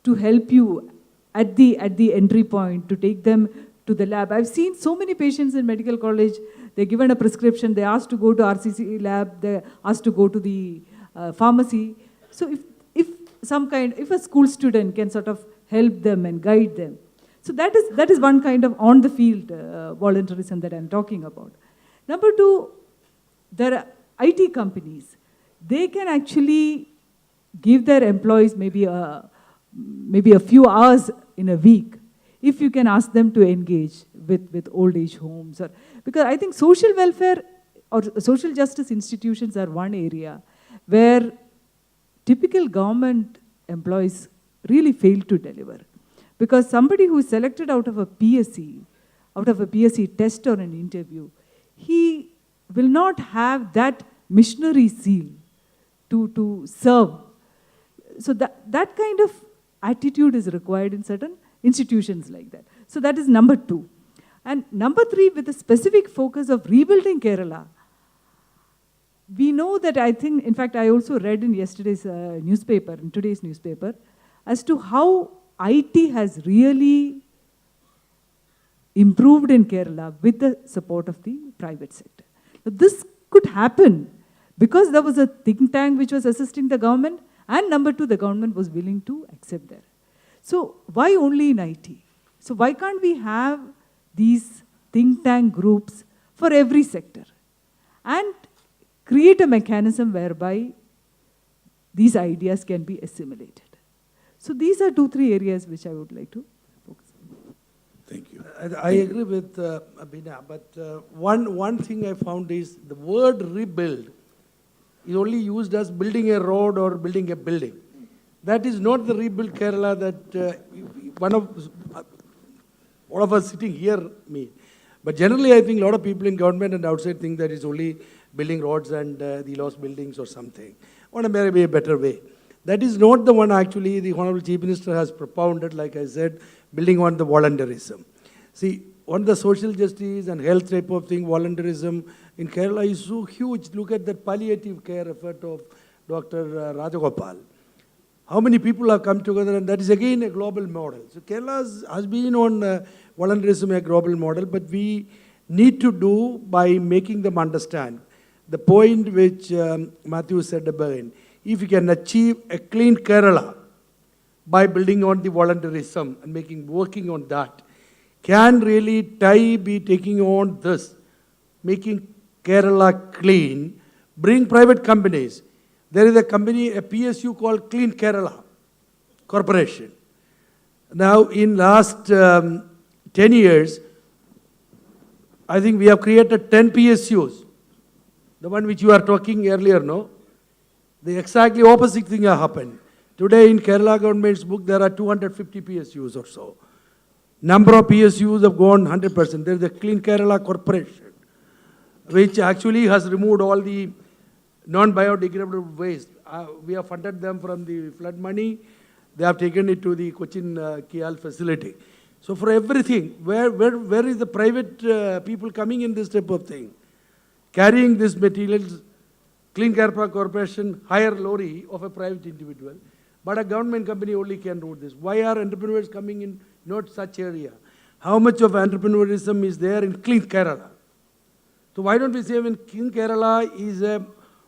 to help you at the entry point, to take them to the lab. I've seen so many patients in medical college, they're given a prescription, they're asked to go to RCC lab, they're asked to go to the pharmacy. So if a school student can sort of help them and guide them, so that is one kind of on-the-field volunteerism that I'm talking about. Number two, there are IT companies. They can actually give their employees maybe a few hours in a week, if you can ask them to engage with old age homes. Because I think social welfare or social justice institutions are one area where typical government employees really fail to deliver. Because somebody who is selected out of a PSC test or an interview, he will not have that missionary zeal to serve. So that kind of attitude is required in certain institutions like that. So that is number two. And number three, with a specific focus of rebuilding Kerala, we know that I think, in fact, I also read in yesterday's newspaper, in today's newspaper, as to how IT has really improved in Kerala with the support of the private sector. Now, this could happen because there was a think tank which was assisting the government, and number two, the government was willing to accept that. So why only in IT? So why can't we have these think tank groups for every sector and create a mechanism whereby these ideas can be assimilated? So these are 2-3 areas which I would like to focus on. Thank you. I agree with Beena, but one thing I found is the word rebuild is only used as building a road or building a building. That is not the rebuild Kerala that all of us sitting here mean. But generally, I think a lot of people in government and outside think that it's only building roads and the lost buildings or something, or maybe a better way. That is not the one actually the Honorable Chief Minister has propounded, like I said, building on the voluntarism. See, on the social justice and health type of thing, voluntarism in Kerala is so huge. Look at that palliative care effort of Dr. Rajagopal. How many people have come together, and that is again a global model. So Kerala has been on voluntarism a global model, but we need to do by making them understand the point which Mathews said about, if you can achieve a clean Kerala by building on the voluntarism and working on that, can really TiE be taking on this, making Kerala clean, bring private companies. There is a company, a PSU called Clean Kerala Corporation. Now, in last 10 years, I think we have created 10 PSUs. The one which you are talking earlier, no? The exactly opposite thing has happened. Today in Kerala government's book, there are 250 PSUs or so. Number of PSUs have gone 100%. There is a Clean Kerala Corporation, which actually has removed all the non-biodegradable waste. We have funded them from the flood money. They have taken it to the Cochin Kial facility. So for everything, where is the private people coming in this type of thing? Carrying these materials, Clean Kerala Corporation hire lorry of a private individual, but a government company only can do this. Why are entrepreneurs coming in not such area? How much of entrepreneurism is there in Clean Kerala? So why don't we say when Clean Kerala is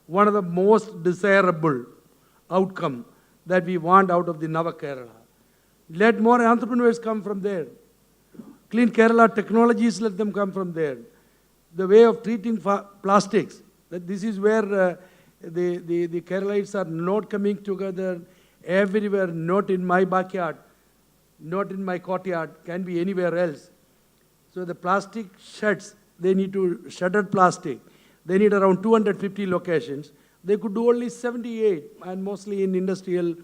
one of the most desirable outcome that we want out of the Nava Kerala? Let more entrepreneurs come from there. Clean Kerala technologies, let them come from there. The way of treating plastics, that this is where the Keralites are not coming together everywhere, not in my backyard, not in my courtyard, can be anywhere else. So the plastic sheds, they need to shredded plastic. They need around 250 locations. They could do only 78, and mostly in industrial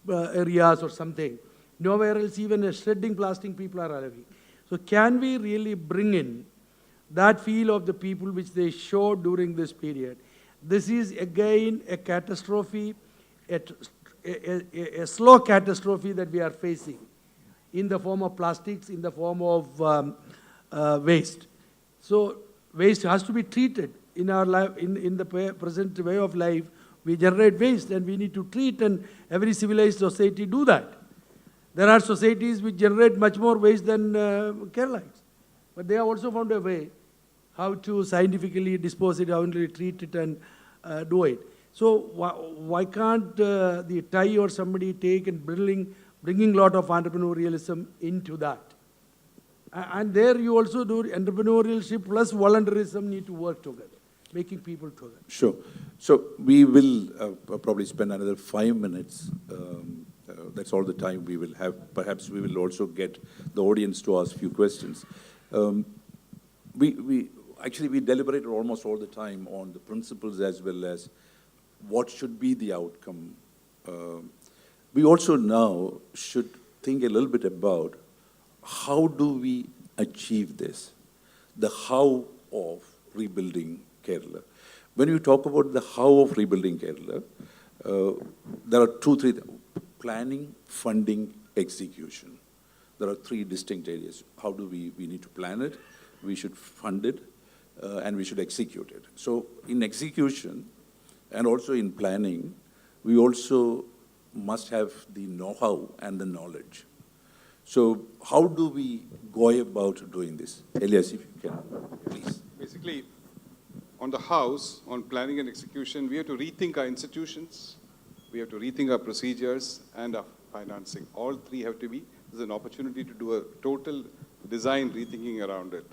areas or something. Nowhere else even a shredding plastic people are arriving. So can we really bring in that feel of the people which they showed during this period? This is again a catastrophe, a slow catastrophe that we are facing in the form of plastics, in the form of waste. So waste has to be treated in our life, in the present way of life. We generate waste and we need to treat, and every civilized society do that. There are societies which generate much more waste than Keralites, but they have also found a way how to scientifically dispose it, how to treat it and do it. So why can't the TiE or somebody take and bringing a lot of entrepreneurialism into that? And there you also do entrepreneurship plus voluntarism need to work together, making people together. Sure. So we will probably spend another 5 minutes. That's all the time we will have. Perhaps we will also get the audience to ask a few questions. We deliberate almost all the time on the principles as well as what should be the outcome. We also now should think a little bit about how do we achieve this, the how of rebuilding Kerala. When you talk about the how of rebuilding Kerala, there are 2, 3 planning, funding, execution. There are 3 distinct areas. How do we need to plan it, we should fund it, and we should execute it. So in execution and also in planning, we also must have the know-how and the knowledge. So how do we go about doing this? Elias, if you can, please. Basically, on the house, on planning and execution, we have to rethink our institutions. we have to rethink our procedures and our financing. All three have to be, there's an opportunity to do a total design rethinking around it.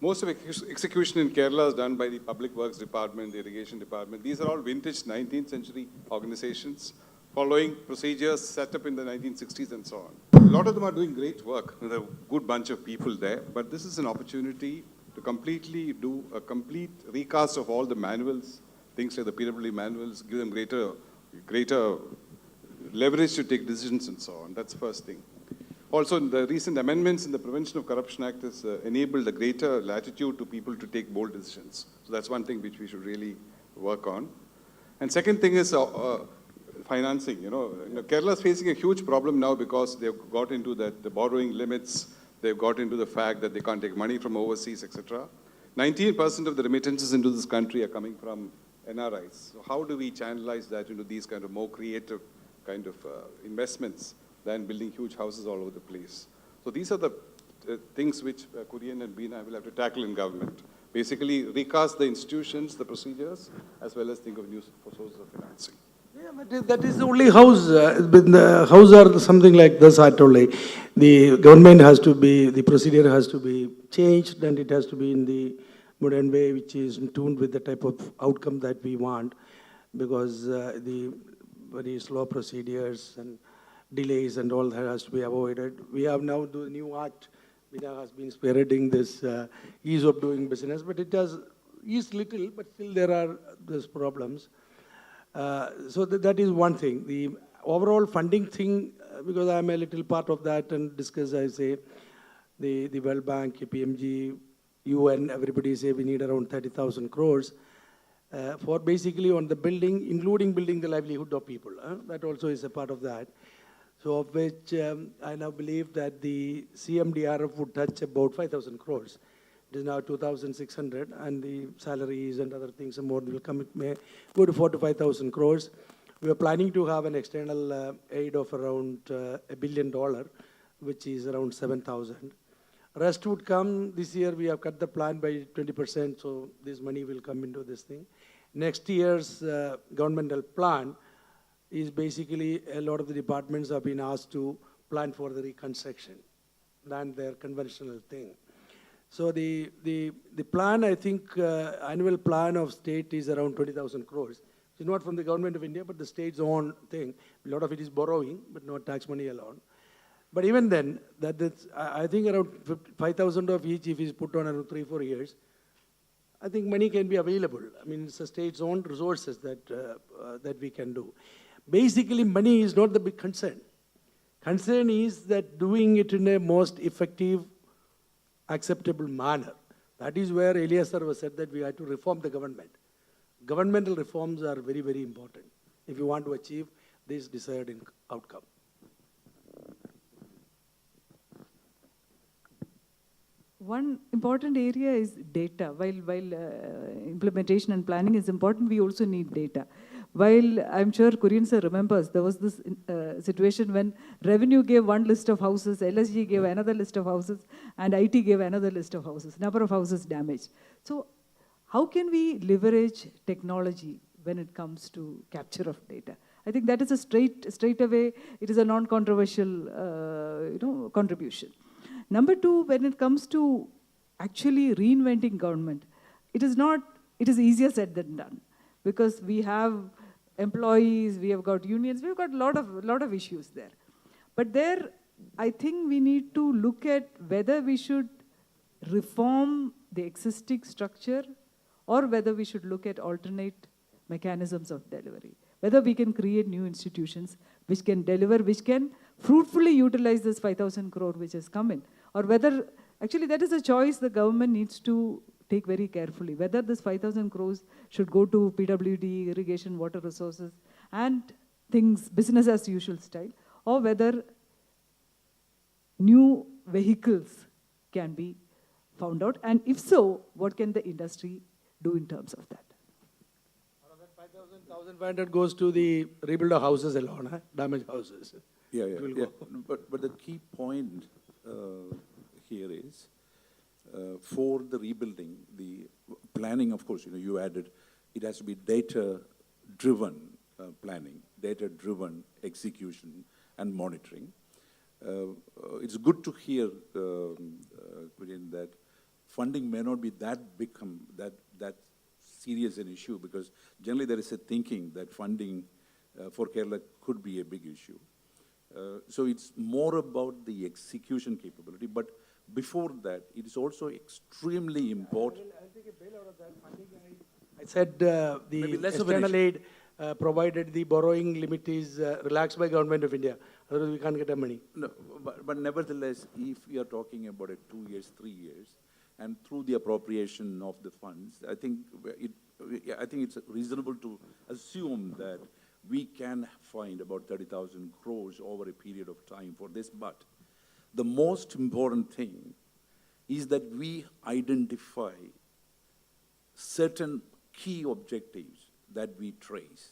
Most of execution in Kerala is done by the Public Works Department, the Irrigation Department. These are all vintage 19th century organizations following procedures set up in the 1960s and so on. A lot of them are doing great work with a good bunch of people there, but this is an opportunity to completely do a complete recast of all the manuals, things like the PWD manuals, give them greater leverage to take decisions and so on. That's the first thing. Also, the recent amendments in the Prevention of Corruption Act has enabled a greater latitude to people to take bold decisions. So that's one thing which we should really work on. And second thing is financing. Kerala is facing a huge problem now because they've got into the borrowing limits. They've got into the fact that they can't take money from overseas, etc. 19% of the remittances into this country are coming from NRIs. So how do we channelize that into these kind of more creative kind of investments than building huge houses all over the place? So these are the things which Kurian and Beena will have to tackle in government. Basically, recast the institutions, the procedures, as well as think of new sources of financing. Yeah, but that is the only house. The house are something like this only. The government has to be, the procedure has to be changed, and it has to be in the modern way, which is in tune with the type of outcome that we want, because the very slow procedures and delays and all that has to be avoided. We have now the new act. Beena has been spearheading this ease of doing business, but it has eased little, but still there are those problems. So that is one thing. The overall funding thing, because I'm a little part of that and discuss, I say, the World Bank, KPMG, UN, everybody say we need around 30,000 crores for basically on the building, including building the livelihood of people. That also is a part of that. So of which I now believe that the CMDRF would touch about 5,000 crores. It is now 2,600, and the salaries and other things and more will come. It may go to 4,000 to 5,000 crores. We are planning to have an external aid of around $1 billion, which is around 7,000. Rest would come this year. We have cut the plan by 20%, so this money will come into this thing. Next year's governmental plan is basically a lot of the departments have been asked to plan for the reconstruction than their conventional thing. So the plan, I think, annual plan of state is around 20,000 crores. It's not from the government of India, but the state's own thing. A lot of it is borrowing, but not tax money alone. But even then, I think around 5,000 of each, if is put on around 3-4 years, I think money can be available. I mean, it's the state's own resources that we can do. Basically, money is not the big concern. Concern is that doing it in a most effective, acceptable manner. That is where Elias sir was said that we had to reform the government. Governmental reforms are very, very important if you want to achieve this desired outcome. One important area is data. While implementation and planning is important, we also need data. While I'm sure Kurian sir remembers, there was this situation when revenue gave one list of houses, LSG gave another list of houses, and IT gave another list of houses, number of houses damaged. So how can we leverage technology when it comes to capture of data? I think that is a straight away, it is a non-controversial contribution. Number two, when it comes to actually reinventing government, it is easier said than done, because we have employees, we have got unions, we've got a lot of issues there. But there, I think we need to look at whether we should reform the existing structure or whether we should look at alternate mechanisms of delivery. Whether we can create new institutions which can deliver, which can fruitfully utilize this 5,000 crore which has come in. Or whether, actually that is a choice the government needs to take very carefully. Whether this 5,000 crores should go to PWD, irrigation, water resources, and things, business as usual style, or whether new vehicles can be found out. And if so, what can the industry do in terms of that? 1,500 goes to the rebuild of houses alone, damaged houses. Yeah. But the key point here is, for the rebuilding, the planning, of course, you added, it has to be data-driven planning, data-driven execution and monitoring. It's good to hear, Kurian, that funding may not be that serious an issue, because generally there is a thinking that funding for Kerala could be a big issue. So it's more about the execution capability, but before that, it is also extremely important. I'll take a bailout of that funding. I said Maybe the less of an external issue. aid, provided the borrowing limit is relaxed by Government of India. Otherwise, we can't get the money. No, but nevertheless, if we are talking about it 2 years, 3 years, and through the appropriation of the funds, I think it's reasonable to assume that we can find about 30,000 crores over a period of time for this. But the most important thing is that we identify certain key objectives that we trace.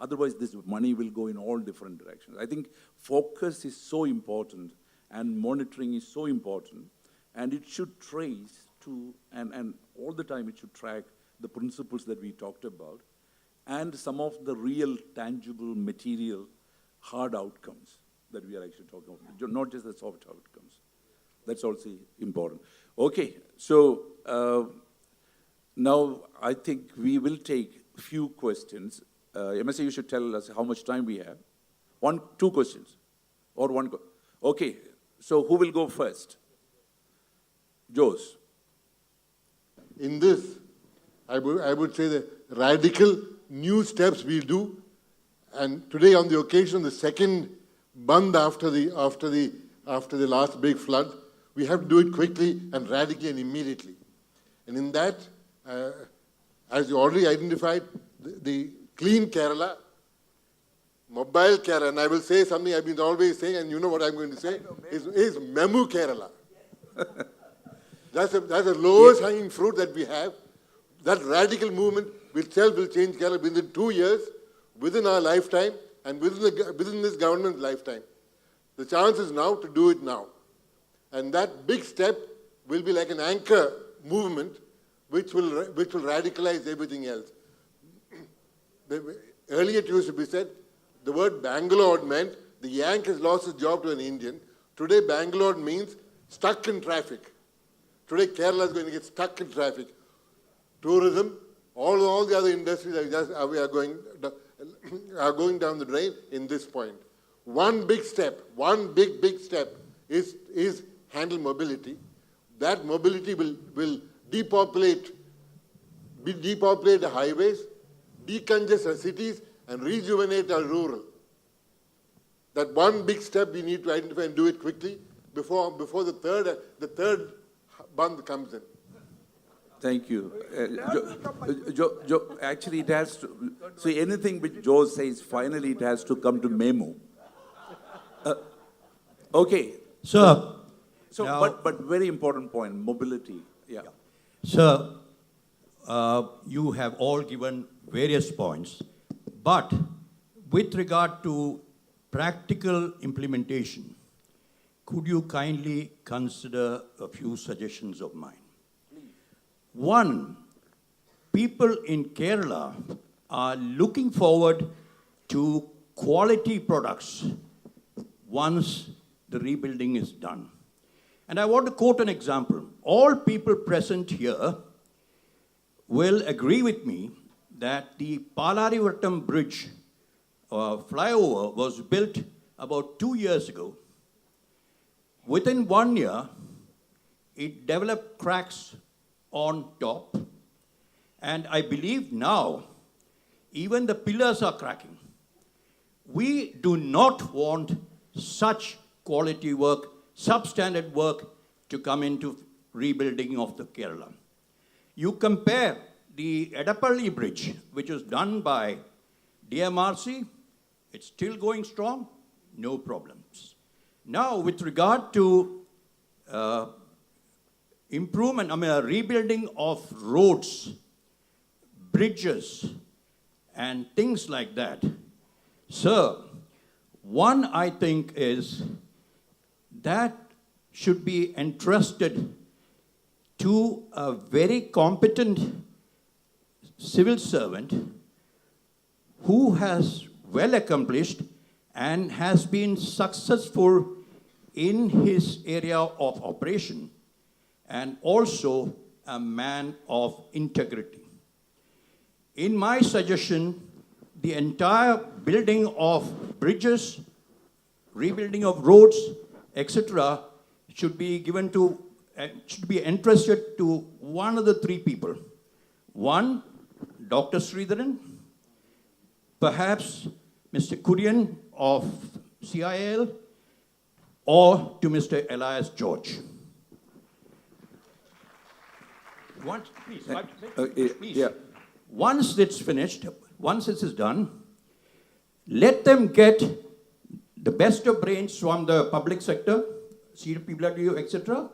Otherwise, this money will go in all different directions. I think focus is so important, and monitoring is so important, and it should trace to, and all the time it should track the principles that we talked about, and some of the real, tangible, material, hard outcomes that we are actually talking about, not just the soft outcomes. That's also important. Okay, so now I think we will take a few questions. MSA, you should tell us how much time we have. 2 questions, or one. Okay, so who will go first? Jose. In this, I would say the radical new steps we'll do, and today on the occasion, the second band after the last big flood, we have to do it quickly and radically and immediately. And in that, as you already identified, the clean Kerala, mobile Kerala, and I will say something I've been always saying, and you know what I'm going to say, is Memu Kerala. That's the lowest hanging fruit that we have. That radical movement itself will change Kerala within 2 years, within our lifetime, and within this government's lifetime. The chance is now to do it now. And that big step will be like an anchor movement which will radicalize everything else. Earlier it used to be said, the word Bangalore meant the Yank has lost his job to an Indian. Today Bangalore means stuck in traffic. Today Kerala is going to get stuck in traffic. Tourism, all the other industries are going down the drain in this point. One big step, one big step is handle mobility. That mobility will depopulate the highways, decongest our cities, and rejuvenate our rural. That one big step we need to identify and do it quickly before the third band comes in. Thank you. Actually, it has to, see, anything which Joe says, finally it has to come to Memo. Okay. Sir. So, now, but very important point, mobility. Yeah. Sir, you have all given various points, but with regard to practical implementation, could you kindly consider a few suggestions of mine? One, people in Kerala are looking forward to quality products once the rebuilding is done. And I want to quote an example. All people present here will agree with me that the Palarivattam Bridge flyover was built about 2 years ago. Within 1 year, it developed cracks on top, and I believe now even the pillars are cracking. We do not want such quality work, substandard work to come into rebuilding of the Kerala. You compare the Edappalli Bridge, which was done by DMRC, it's still going strong, no problems. Now, with regard to rebuilding of roads, bridges, and things like that, sir, one I think is that should be entrusted to a very competent civil servant who has well accomplished, and has been successful in his area of operation, and also a man of integrity. In my suggestion, the entire building of bridges, rebuilding of roads, etc., should be given to, should be entrusted to one of the three people. One, Dr. Sridharan, perhaps Mr. Kurian of CIL, or to Mr. Elias George. Once, please, please. Yeah. Once it's finished, once this is done, let them get the best of brains from the public sector, CPW, etc.,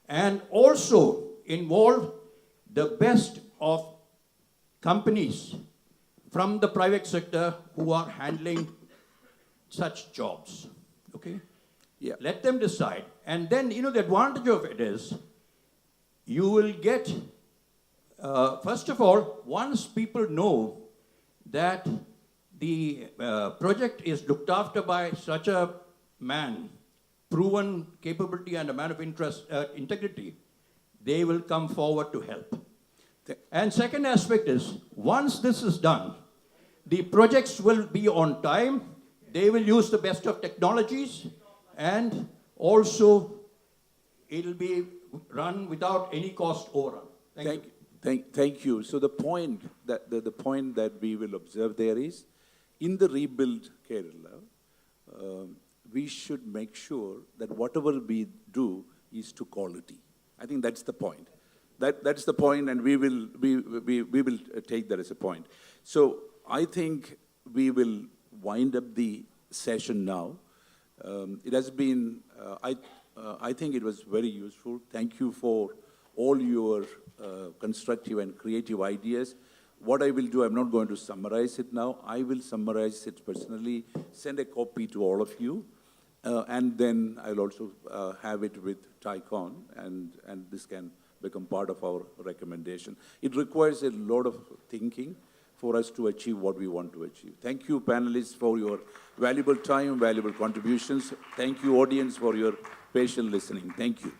and also involve the best of companies from the private sector who are handling such jobs, okay? Yeah. Let them decide. And then, you know, the advantage of it is you will get, first of all, once people know that the project is looked after by such a man, proven capability and a man of interest, integrity, they will come forward to help. And second aspect is, once this is done, the projects will be on time, they will use the best of technologies, and also it'll be run without any cost overrun. Thank you. So the point that we will observe there is, in the rebuild Kerala, we should make sure that whatever we do is to quality. I think that's the point. That's the point, and we will take that as a point. So I think we will wind up the session now. It has been, I think it was very useful. Thank you for all your constructive and creative ideas. What I will do, I'm not going to summarize it now. I will summarize it personally, send a copy to all of you, and then I'll also have it with TiEcon, and this can become part of our recommendation. It requires a lot of thinking for us to achieve what we want to achieve. Thank you, panelists, for your valuable time, valuable contributions. Thank you, audience, for your patient listening. Thank you.